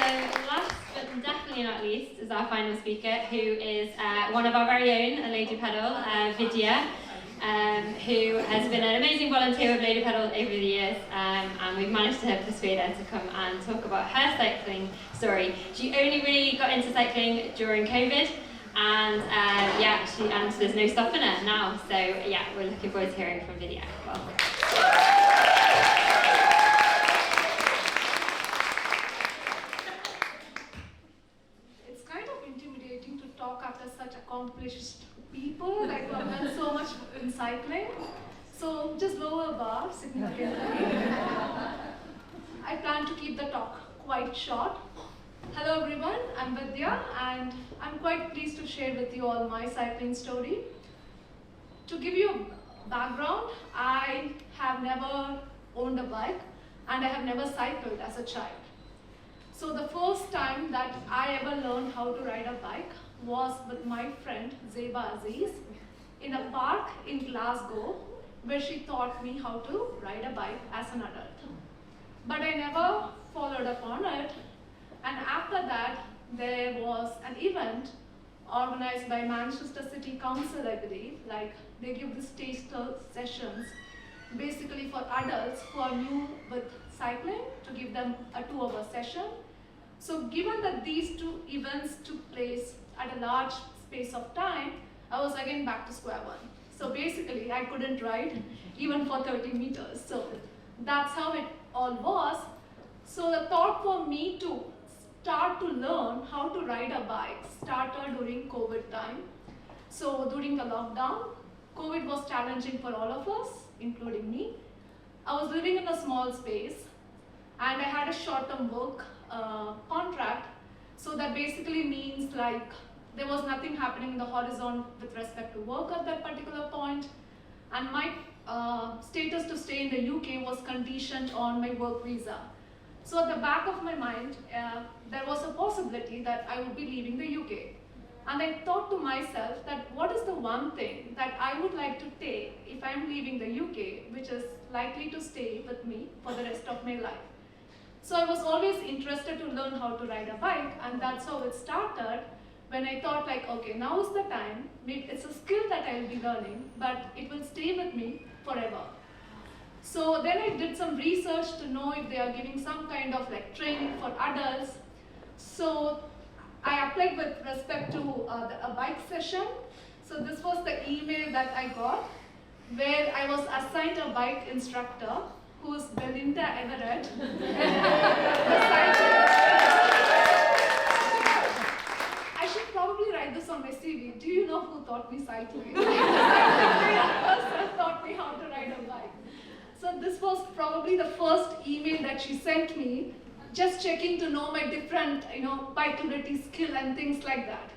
last but definitely not least is our final speaker, who is one of our very own, a Lady Pedal, Vidhya, who has been an amazing volunteer with Lady Pedal over the years, and we've managed to persuade her to come and talk about her cycling story. She only really got into cycling during COVID, and and there's no stopping her now. So yeah, we're looking forward to hearing from Vidhya. Welcome. After such accomplished people like who have done so much in cycling. So just lower bar significantly. I plan to keep the talk quite short. Hello everyone, I'm Vidhya and I'm quite pleased to share with you all my cycling story. To give you a background, I have never owned a bike and I have never cycled as a child. So the first time that I ever learned how to ride a bike was with my friend Zeba Aziz in a park in Glasgow, where she taught me how to ride a bike as an adult. But I never followed up on it, and after that there was an event organized by Manchester City Council, I believe. Like, they give these taster sessions basically for adults who are new with cycling, to give them a 2-hour session. So given that these two events took place at a large space of time, I was again back to square one. So basically, I couldn't ride even for 30 meters. So that's how it all was. So the thought for me to start to learn how to ride a bike started during COVID time. So during the lockdown, COVID was challenging for all of us, including me. I was living in a small space and I had a short-term work contract. So that basically means like there was nothing happening in the horizon with respect to work at that particular point, and my status to stay in the UK was conditioned on my work visa. So at the back of my mind, there was a possibility that I would be leaving the UK. And I thought to myself that what is the one thing that I would like to take if I'm leaving the UK, which is likely to stay with me for the rest of my life. So I was always interested to learn how to ride a bike, and that's how it started, when I thought like, okay, now is the time. It's a skill that I'll be learning, but it will stay with me forever. So then I did some research to know if they are giving some kind of like training for adults. So I applied with respect to a bike session. So this was the email that I got, where I was assigned a bike instructor, who's Belinda Everett. I should probably write this on my CV. Do you know who taught me cycling? The person taught me how to ride a bike. So this was probably the first email that she sent me, just checking to know my different, bike-ability skill and things like that.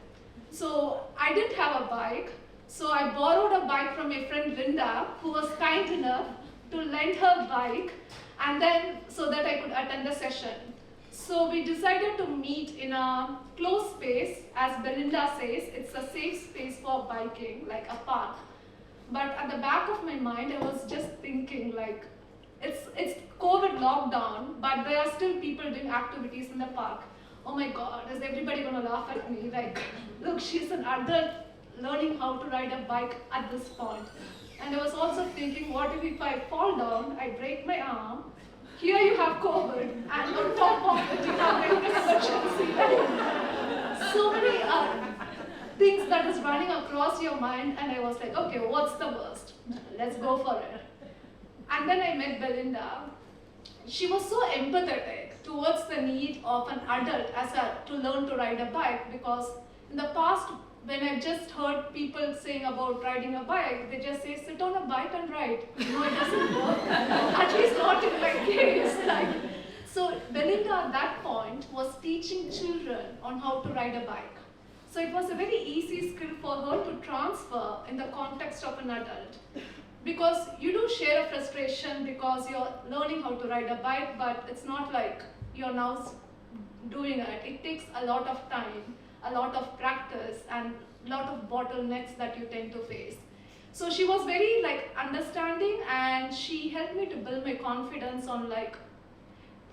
So I didn't have a bike, so I borrowed a bike from my friend Linda, who was kind enough to lend her bike, and then so that I could attend the session. So we decided to meet in a closed space. As Belinda says, it's a safe space for biking, like a park. But at the back of my mind, I was just thinking like, it's COVID lockdown, but there are still people doing activities in the park. Oh my God, is everybody gonna laugh at me? Like, look, she's an adult learning how to ride a bike at this point. And I was also thinking, what if I fall down, I break my arm, here you have COVID, and on top of it you have medical emergency. So many things that is running across your mind, and I was like, okay, what's the worst? Let's go for it. And then I met Belinda. She was so empathetic towards the need of an adult to learn to ride a bike, because in the past, when I just heard people saying about riding a bike, they just say, sit on a bike and ride. No, it doesn't work. At least not in my case. So Belinda at that point was teaching children on how to ride a bike. So it was a very easy skill for her to transfer in the context of an adult. Because you do share a frustration because you're learning how to ride a bike, but it's not like you're now doing it. It takes a lot of time, a lot of practice, and a lot of bottlenecks that you tend to face. So she was very understanding, and she helped me to build my confidence on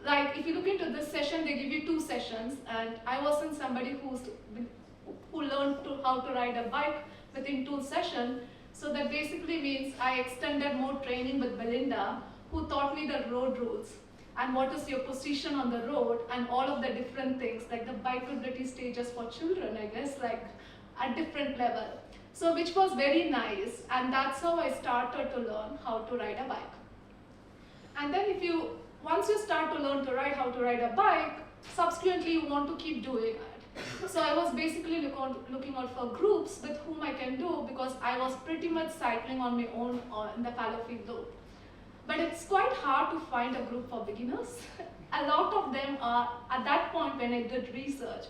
like if you look into this session, they give you 2 sessions, and I wasn't somebody who learned how to ride a bike within 2 sessions. So that basically means I extended more training with Belinda, who taught me the road rules and what is your position on the road and all of the different things, like the bikeability stages for children, I guess, like at different level. So which was very nice, and that's how I started to learn how to ride a bike. And then once you start to learn to ride how to ride a bike, subsequently you want to keep doing it. So I was basically looking out for groups with whom I can do, because I was pretty much cycling on my own in the fallow field loop. But it's quite hard to find a group for beginners. A lot of them are, at that point when I did research,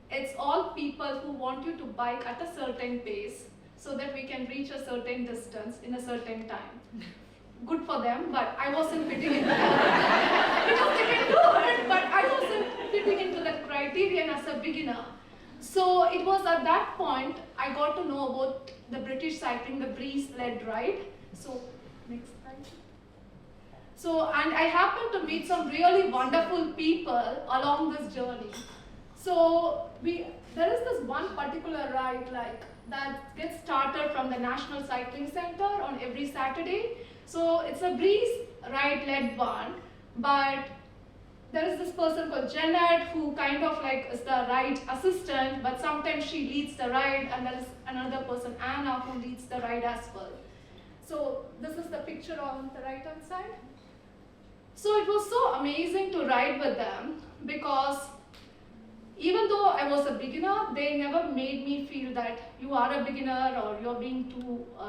it's all people who want you to bike at a certain pace so that we can reach a certain distance in a certain time. Good for them, but I wasn't fitting into that. Because they can do it, but I wasn't fitting into that criterion as a beginner. So it was at that point I got to know about the British cycling, the breeze-led ride. So next slide. So, and I happened to meet some really wonderful people along this journey. So there is this one particular ride that gets started from the National Cycling Center on every Saturday. So it's a breeze ride-led one, but there is this person called Janet who kind of is the ride assistant, but sometimes she leads the ride, and there is another person, Anna, who leads the ride as well. So this is the picture on the right-hand side. So it was so amazing to ride with them, because even though I was a beginner, they never made me feel that you are a beginner or you're being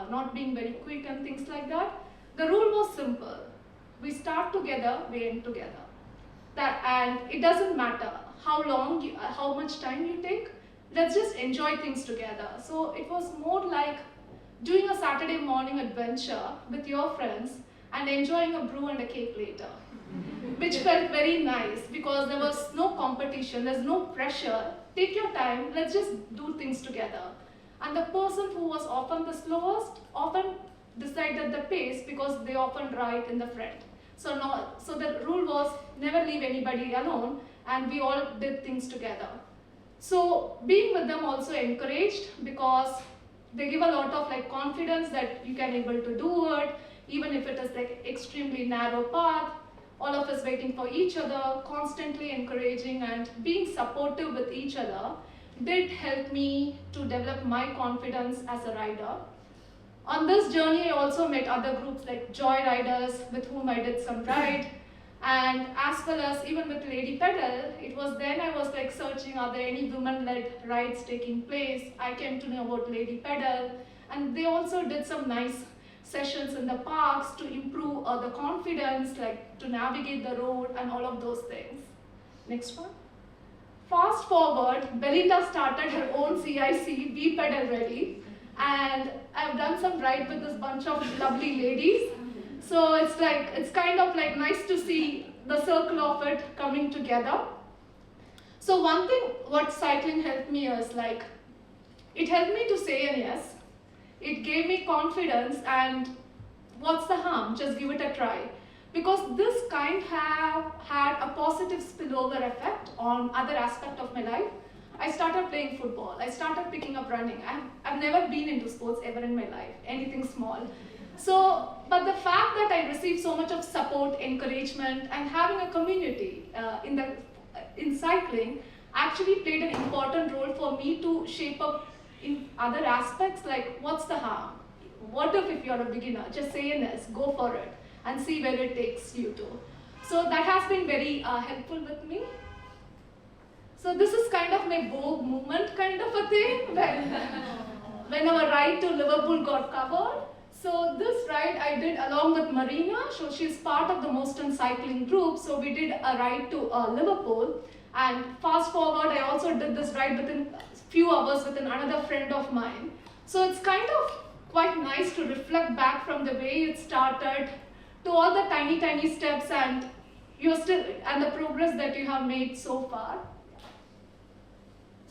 not being very quick and things like that. The rule was simple. We start together, we end together. And it doesn't matter how much time you take, let's just enjoy things together. So it was more like doing a Saturday morning adventure with your friends and enjoying a brew and a cake later, which felt very nice because there was no competition, there's no pressure. Take your time, let's just do things together. And the person who was often the slowest often decided the pace because they often ride in the front. So the rule was never leave anybody alone, and we all did things together. So being with them also encouraged, because they give a lot of confidence that you can able to do it, even if it is extremely narrow path. All of us waiting for each other, constantly encouraging and being supportive with each other did help me to develop my confidence as a rider. On this journey, I also met other groups like Joy Riders, with whom I did some ride, and as well as even with Lady Pedal. It was then I was searching, are there any women-led rides taking place? I came to know about Lady Pedal, and they also did some nice sessions in the parks to improve the confidence, to navigate the road and all of those things. Next one. Fast forward, Belinda started her own CIC, Be Pedal Ready, and I've done some ride with this bunch of lovely ladies. So it's kind of nice to see the circle of it coming together. So one thing what cycling helped me is it helped me to say a yes. It gave me confidence, and what's the harm? Just give it a try. Because this kind have had a positive spillover effect on other aspects of my life. I started playing football. I started picking up running. I've never been into sports ever in my life, anything small. So, but the fact that I received so much of support, encouragement, and having a community in cycling actually played an important role for me to shape up in other aspects, what's the harm? What if you're a beginner? Just say yes, go for it, and see where it takes you to. So that has been very helpful with me. So this is kind of my Vogue movement kind of a thing, when our ride to Liverpool got covered. So this ride I did along with Marina, so she's part of the Moston Cycling group, so we did a ride to Liverpool. And fast forward, I also did this ride within a few hours with another friend of mine. So it's kind of quite nice to reflect back from the way it started to all the tiny steps and the progress that you have made so far.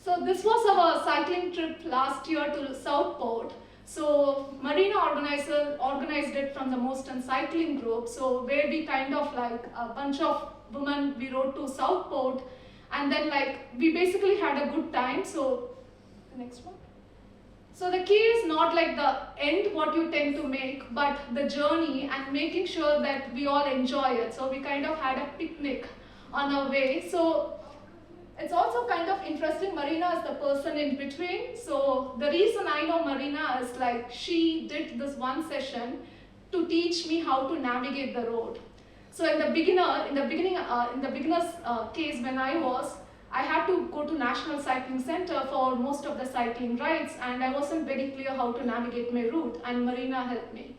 So this was our cycling trip last year to Southport. So Marina organized it from the Moston Cycling group, so where we kind of a bunch of women, we rode to Southport, and then like we basically had a good time. So the next one. So the key is not like the end what you tend to make, but the journey and making sure that we all enjoy it. So we kind of had a picnic on our way. So it's also kind of interesting, Marina is the person in between. So the reason I know Marina is like she did this one session to teach me how to navigate the road. So in the beginner's case when I had to go to National Cycling Center for most of the cycling rides, and I wasn't very clear how to navigate my route, and Marina helped me.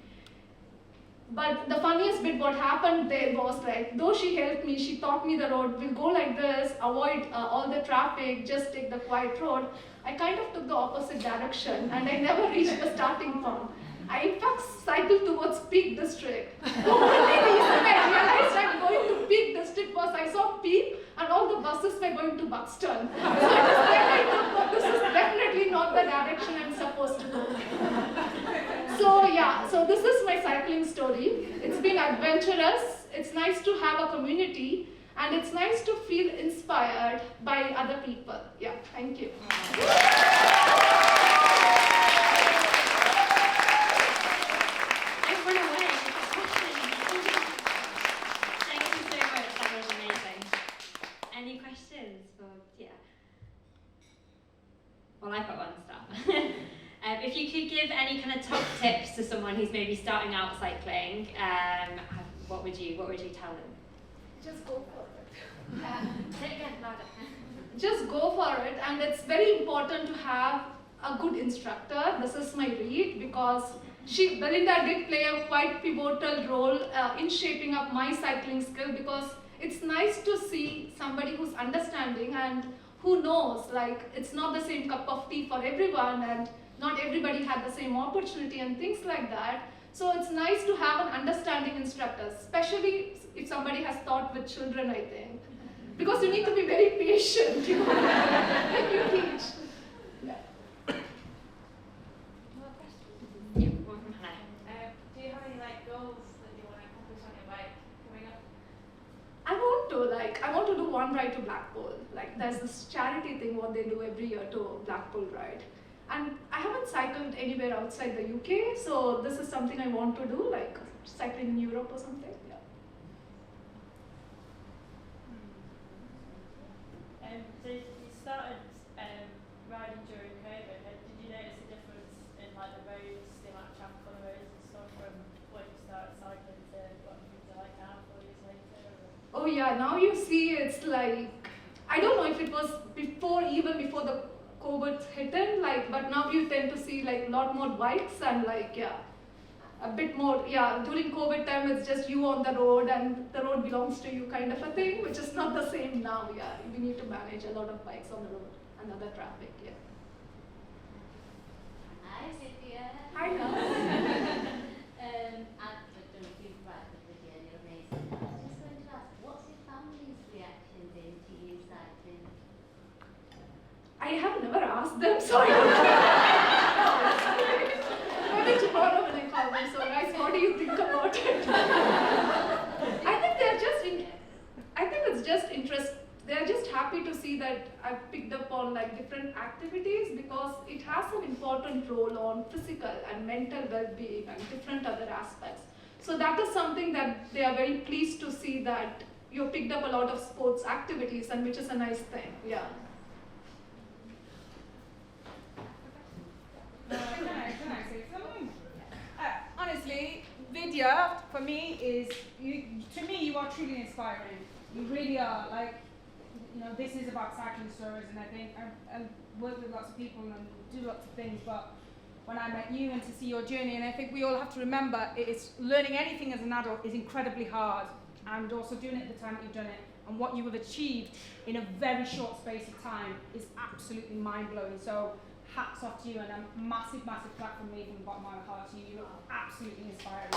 But the funniest bit what happened there was like, though she helped me, she taught me the road, we'll go like this, avoid all the traffic, just take the quiet road. I kind of took the opposite direction and I never reached the starting point. I in fact cycled towards Peak District. The only reason I realized I'm going to Peak District was I saw Peak and all the buses were going to Buxton. So I thought this is definitely not the direction I'm supposed to go. So yeah, so this is my cycling story. It's been adventurous, it's nice to have a community, and it's nice to feel inspired by other people. Yeah, thank you. Don't run away. Thank you so much, that was amazing. Any questions for Vidhya? Well, I've got one to start. If you could give any kind of top tips to someone who's maybe starting out cycling, what would you tell them? Just go for it. Say it again, louder. Just go for it, and it's very important to have a good instructor. This is my read because Belinda did play a quite pivotal role in shaping up my cycling skill, because it's nice to see somebody who's understanding and who knows, like it's not the same cup of tea for everyone, and not everybody had the same opportunity and things like that. So it's nice to have an understanding instructor, especially if somebody has taught with children, I think. Because you need to be very patient, you know, when you teach. Yeah. Yeah, one from Hannah. Do you have any goals that you want to accomplish on your bike coming up? I want to do one ride to Blackpool. Like there's this charity thing what they do every year to Blackpool ride. And I haven't cycled anywhere outside the UK, so this is something I want to do, like cycling in Europe or something. Yeah. So you started riding during COVID. Did you notice a difference in the roads, the amount of traffic on the roads and stuff from when you started cycling to what things are like now, 4 years later? Oh yeah, now you see it's like, I don't know if it was even before the COVID hit in, but now you tend to see a lot more bikes and a bit more, during COVID time it's just you on the road and the road belongs to you kind of a thing, which is not the same now, we need to manage a lot of bikes on the road and other traffic, Hi, Vidhya. Hi, now. I've done a few rides with Vidhya and you're amazing. I was just going to ask, what's your family's reaction been to you cycling? I have never asked them, so I don't know. Maybe tomorrow when I call them, so guys, what do you think about it? I think it's just interest. They're just happy to see that I've picked up on different activities, because it has an important role on physical and mental well-being and different other aspects. So that is something that they are very pleased to see, that you picked up a lot of sports activities, and which is a nice thing, yeah. Can I say something? Honestly, Vidhya, for me, you are truly inspiring. You really are. This is about cycling stories, and I think I work with lots of people and do lots of things, but when I met you and to see your journey, and I think we all have to remember, learning anything as an adult is incredibly hard, and also doing it at the time that you've done it, and what you have achieved in a very short space of time is absolutely mind-blowing. So hats off to you, and a massive, massive clap from me from the bottom of my heart to you. You look absolutely inspiring.